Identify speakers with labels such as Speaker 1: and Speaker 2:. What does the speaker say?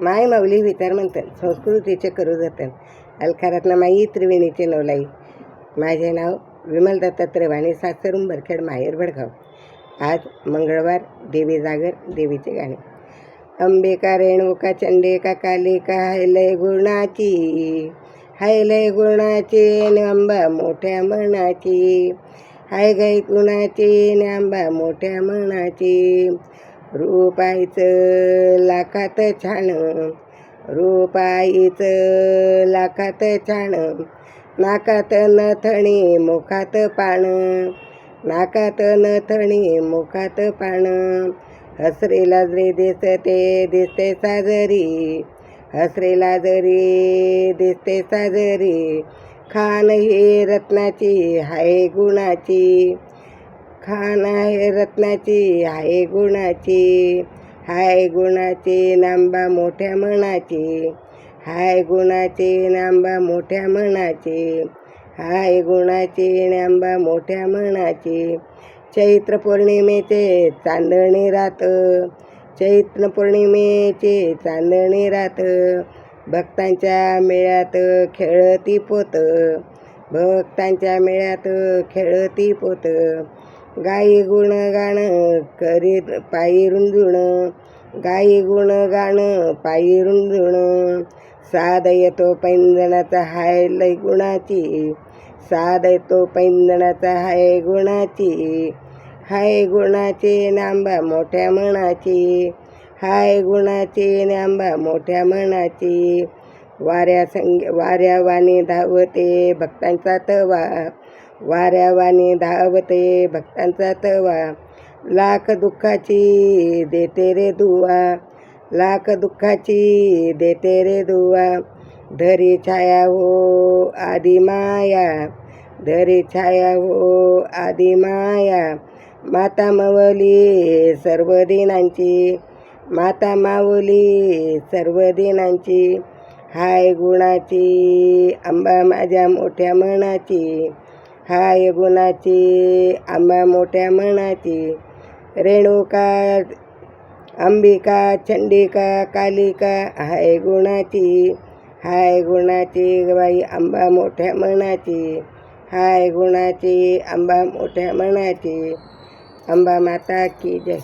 Speaker 1: माय माऊली विचार म्हणतात संस्कृतीचे करू जतन अलखारातनं माई त्रिवेणीचे नवलाई. माझे नाव विमल दत्तात्रय वाणी, सासर उंबरखेड, माहेर भडगाव. आज मंगळवार, देवी जागर, देवीचे गाणे. अंबिका रेणुका चंडिका कालिका हैलय गुणाची, हैलय गुणाची अंबा मोठ्या मनाची, हाय गाय गुणाची अंबा मोठ्या मनाची. रूपाईचं लाखात छान, रूपाईचं लाखात छान, नाकात नथणी मुखात पाण, नाकात नथणी मुखात पाण. हसरेला जरी दिसते दिसते साजरी, हसरेला जरी दिसते साजरी. खान ही रत्नाची हाय गुणाची, खान आहे रत्नाची हाय गुणाची, हाय गुणाची नांबा मोठ्या मनाची, हाय गुणाची नांबा मोठ्या मनाची, हाय गुणाची नांबा मोठ्या मनाची. चैत्र पौर्णिमेचे चांदणी रात, चैत्र पौर्णिमेचे चांदणी रात. भक्तांच्या मेळ्यात खेळती पोत, भक्तांच्या मेळ्यात खेळती पोत. गाई गुणगाण करीत पायी रुंजून, गाई गुणगाण पायी रुंजून. साध येतो पैंजणाचा हाय लय गुणाची, साध येतो पैंजणाचा हाय गुणाची, हाय गुणाची नांबा मोठ्या मनाची, हाय गुणाची नांबा मोठ्या मनाची. वाऱ्यावानी धावते भक्तांचा तवा, वाऱ्यावानी धावते भक्तांचा तवा. लाख दुःखाची देते रे दुवा, लाख दुःखाची देते रे दुवा. धरी छाया हो आदि माया, धरी छाया हो आदि माया. माता माऊली सर्व दिनांची, माता माऊली सर्व दिनांची. हाय गुणाची अंबा माझ्या मोठ्या मनाची, हाय गुणाची अंबा मोठ्या मनाची. रेणुका अंबिका चंडिका कालिका हाय गुणाची, हाय गुणाची बाई अंबा मोठ्या मनाची, हाय गुणाची अंबा मोठ्या मनाची. अंबा माता की जय.